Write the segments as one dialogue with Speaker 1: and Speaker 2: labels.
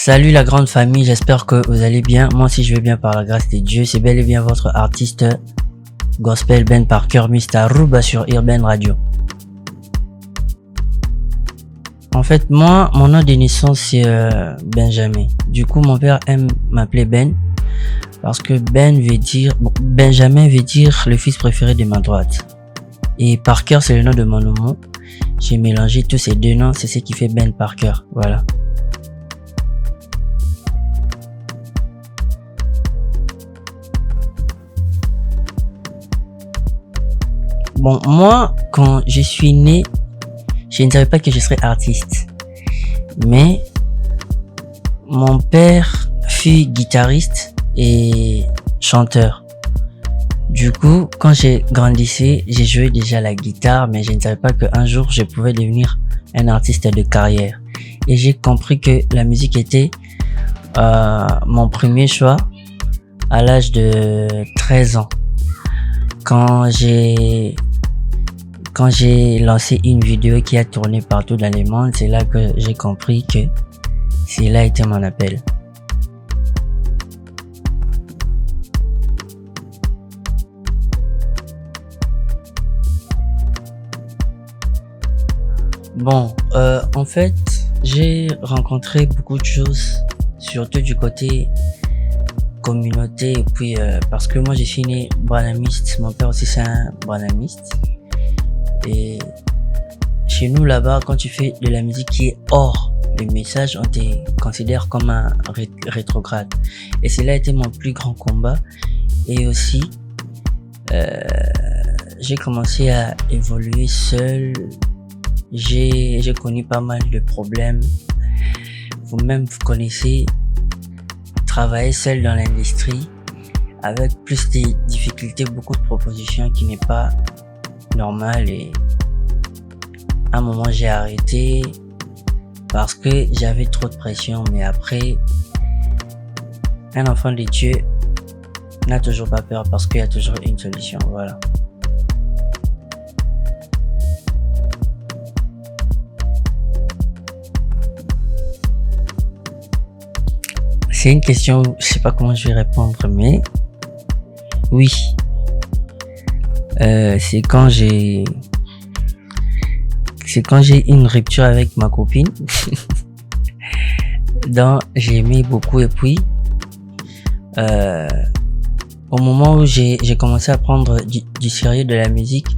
Speaker 1: Salut la grande famille, j'espère que vous allez bien. Moi aussi je vais bien par la grâce de Dieu. C'est bel et bien votre artiste gospel Ben Parker, Mr. Ruba sur Urban Radio. En fait, moi, mon nom de naissance c'est Benjamin. Du coup, mon père aime m'appeler Ben parce que Benjamin veut dire le fils préféré de ma droite. Et Parker, c'est le nom de mon nom. J'ai mélangé tous ces deux noms, c'est ce qui fait Ben Parker. Voilà. Bon, moi, quand je suis né, je ne savais pas que je serais artiste. Mais mon père fut guitariste et chanteur. Du coup, quand j'ai grandissé, j'ai joué déjà la guitare, mais je ne savais pas qu'un jour, je pouvais devenir un artiste de carrière. Et j'ai compris que la musique était mon premier choix à l'âge de 13 ans. Quand j'ai lancé une vidéo qui a tourné partout dans le monde, c'est là que j'ai compris que c'est là était mon appel. Bon, en fait, j'ai rencontré beaucoup de choses, surtout du côté communauté, et puis parce que moi je suis né branhamiste, mon père aussi c'est un branhamiste. Et chez nous là-bas, quand tu fais de la musique qui est hors le message, on te considère comme un rétrograde. Et cela a été mon plus grand combat. Et aussi, j'ai commencé à évoluer seul. J'ai connu pas mal de problèmes. Vous-même, vous connaissez, travailler seul dans l'industrie avec plus de difficultés, beaucoup de propositions qui n'est pas normal. Et à un moment j'ai arrêté parce que j'avais trop de pression. Mais après, un enfant de Dieu n'a toujours pas peur parce qu'il y a toujours une solution. Voilà. C'est une question, je sais pas comment je vais répondre, mais oui. C'est quand j'ai une rupture avec ma copine. Donc j'ai aimé beaucoup, et puis au moment où j'ai commencé à prendre du sérieux de la musique,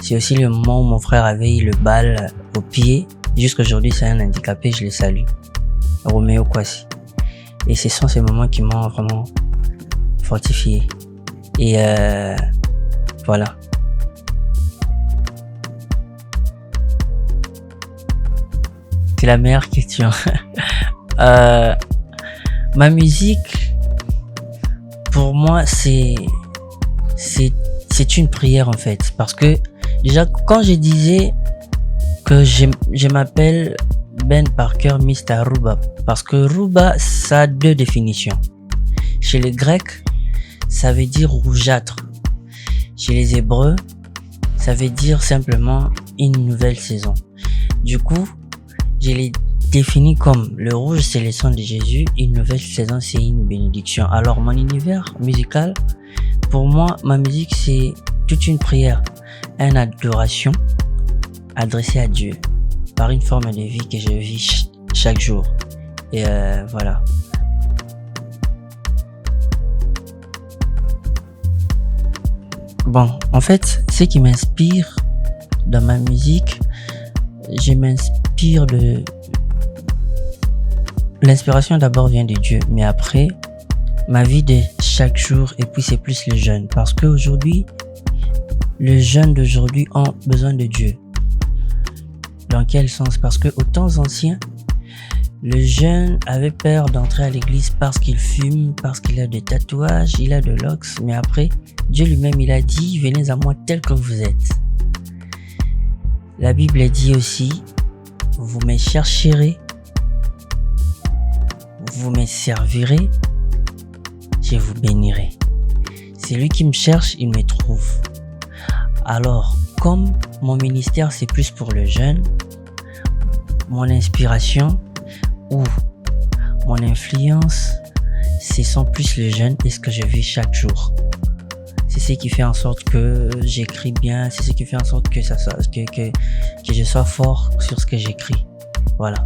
Speaker 1: c'est aussi le moment où mon frère avait eu le bal au pied. Jusqu'aujourd'hui c'est un handicapé, je le salue, Roméo Kwasi. Et ce sont ces moments qui m'ont vraiment fortifié. Et voilà. C'est la meilleure question. Ma musique, pour moi, c'est une prière en fait. Parce que déjà, quand je disais que je m'appelle Ben Parker, Mr. Ruba, parce que Ruba, ça a deux définitions. Chez les Grecs, ça veut dire rougeâtre. Chez les Hébreux, ça veut dire simplement une nouvelle saison. Du coup, je l'ai défini comme le rouge, c'est le sang de Jésus. Une nouvelle saison, c'est une bénédiction. Alors, mon univers musical, pour moi, ma musique, c'est toute une prière, une adoration adressée à Dieu par une forme de vie que je vis chaque jour. Et voilà. Bon, en fait, ce qui m'inspire dans ma musique, je m'inspire de... L'inspiration d'abord vient de Dieu, mais après, ma vie de chaque jour, et puis c'est plus les jeunes. Parce qu'aujourd'hui, les jeunes d'aujourd'hui ont besoin de Dieu. Dans quel sens? Parce que aux temps anciens, le jeune avait peur d'entrer à l'église parce qu'il fume, parce qu'il a des tatouages, il a de l'ox. Mais après, Dieu lui-même, il a dit, venez à moi tel que vous êtes. La Bible dit aussi, vous me chercherez, vous me servirez, je vous bénirai. C'est lui qui me cherche, il me trouve. Alors, comme mon ministère c'est plus pour le jeune, mon inspiration ou mon influence, ce sont plus les jeunes et ce que je vis chaque jour. C'est ce qui fait en sorte que j'écris bien, c'est ce qui fait en sorte que je sois fort sur ce que j'écris. Voilà.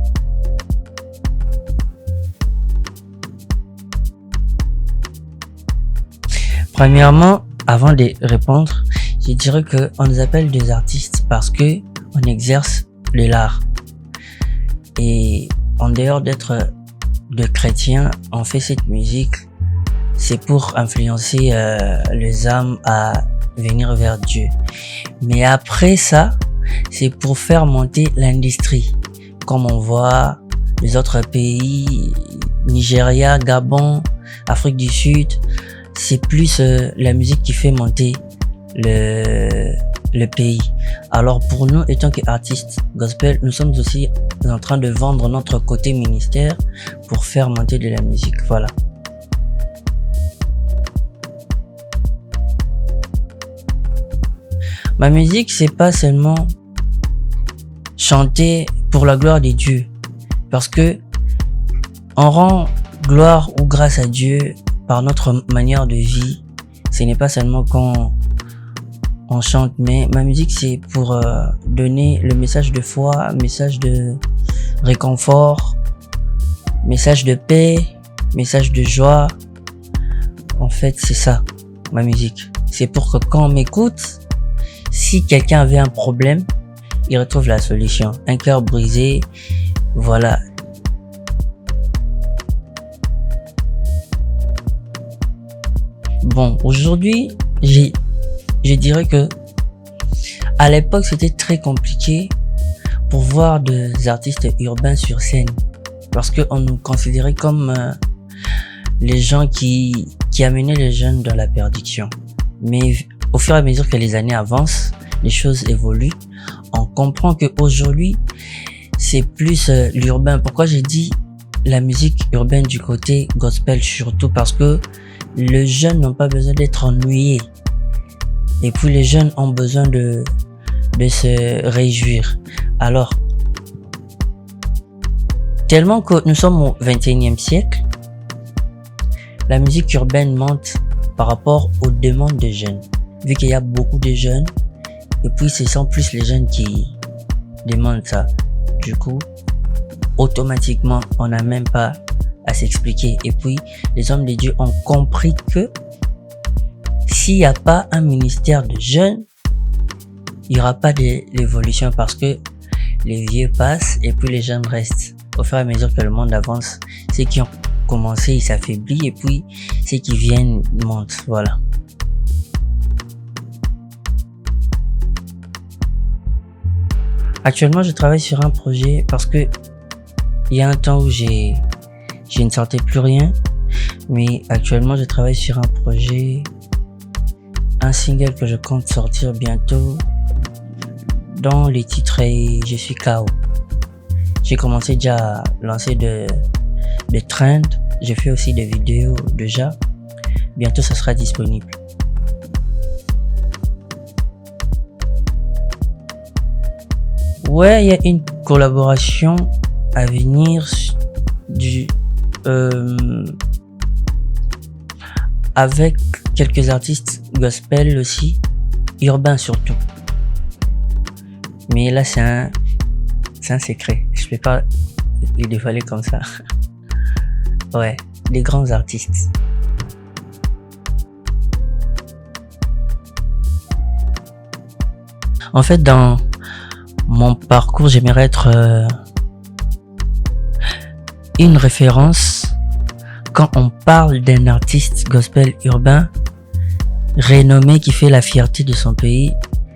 Speaker 1: Premièrement, avant de répondre, je dirais que on nous appelle des artistes parce que on exerce de l'art. Et en dehors d'être de chrétiens, on fait cette musique, c'est pour influencer les âmes à venir vers Dieu. Mais après ça, c'est pour faire monter l'industrie. Comme on voit les autres pays, Nigeria, Gabon, Afrique du Sud, c'est plus la musique qui fait monter le pays. Alors pour nous, étant qu'artistes gospel, nous sommes aussi en train de vendre notre côté ministère pour faire monter de la musique. Voilà. Ma musique, c'est pas seulement chanter pour la gloire de Dieu, parce que on rend gloire ou grâce à Dieu par notre manière de vie. Ce n'est pas seulement quand on chante, mais ma musique, c'est pour donner le message de foi, message de réconfort, message de paix, message de joie. En fait, c'est ça, ma musique. C'est pour que quand on m'écoute, si quelqu'un avait un problème, il retrouve la solution. Un cœur brisé, voilà. Bon, aujourd'hui, je dirais que à l'époque, c'était très compliqué pour voir des artistes urbains sur scène, parce que on nous considérait comme les gens qui amenaient les jeunes dans la perdition. Mais au fur et à mesure que les années avancent, les choses évoluent. On comprend que aujourd'hui, c'est plus l'urbain. Pourquoi j'ai dit la musique urbaine du côté gospel, surtout parce que les jeunes n'ont pas besoin d'être ennuyés. Et puis les jeunes ont besoin de se réjouir. Alors, tellement que nous sommes au 21e siècle, la musique urbaine monte par rapport aux demandes des jeunes. Vu qu'il y a beaucoup de jeunes, et puis ce sont plus les jeunes qui demandent ça. Du coup, automatiquement, on n'a même pas à s'expliquer. Et puis, les hommes de Dieu ont compris que s'il n'y a pas un ministère de jeunes, il n'y aura pas d'évolution, parce que les vieux passent et puis les jeunes restent. Au fur et à mesure que le monde avance, ceux qui ont commencé, ils s'affaiblissent, et puis ceux qui viennent montent. Voilà. Actuellement, je travaille sur un projet parce que il y a un temps où je ne sentais plus rien, mais actuellement, je travaille sur un projet, un single que je compte sortir bientôt, dont les titres est Je suis KO. J'ai commencé déjà à lancer des trends, j'ai fait aussi des vidéos déjà. Bientôt, ça sera disponible. Ouais, il y a une collaboration à venir avec quelques artistes gospel aussi, urbains surtout. Mais là, c'est un secret. Je peux pas les dévoiler comme ça. Ouais, des grands artistes. En fait, dans mon parcours, j'aimerais être une référence quand on parle d'un artiste gospel urbain renommé qui fait la fierté de son pays.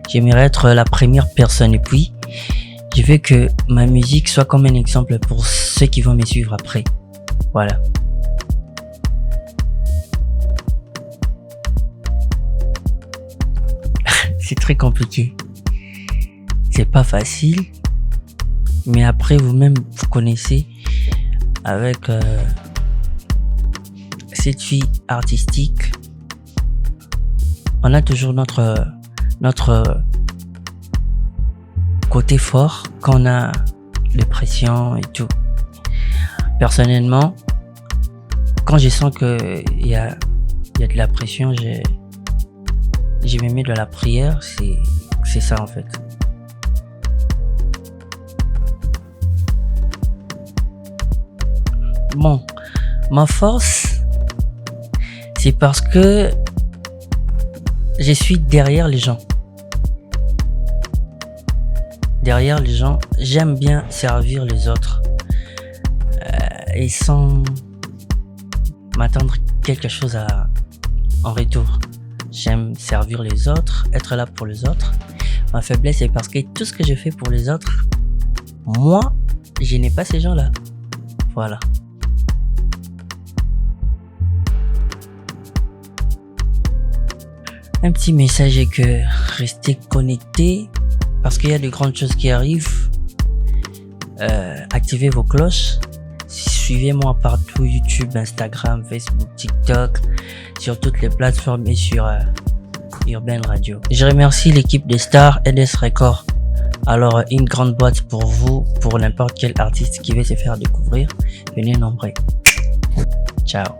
Speaker 1: J'aimerais être la première personne, et puis je veux que ma musique soit comme un exemple pour ceux qui vont me suivre après. Voilà. C'est très compliqué. C'est pas facile, mais après vous-même vous connaissez, avec cette fille artistique, on a toujours notre côté fort quand on a des pressions et tout. Personnellement, quand je sens que il y a de la pression, je me mets de la prière. C'est ça en fait. Bon, ma force, c'est parce que je suis derrière les gens. Derrière les gens, j'aime bien servir les autres et sans m'attendre quelque chose en retour. J'aime servir les autres, être là pour les autres. Ma faiblesse, c'est parce que tout ce que je fais pour les autres, moi, je n'ai pas ces gens-là. Voilà. Un petit message est que restez connectés parce qu'il y a de grandes choses qui arrivent. Activez vos cloches. Suivez-moi partout, YouTube, Instagram, Facebook, TikTok, sur toutes les plateformes et sur Urban Radio. Je remercie l'équipe des stars et des records. Alors, une grande boîte pour vous, pour n'importe quel artiste qui veut se faire découvrir. Venez nombreux. Ciao.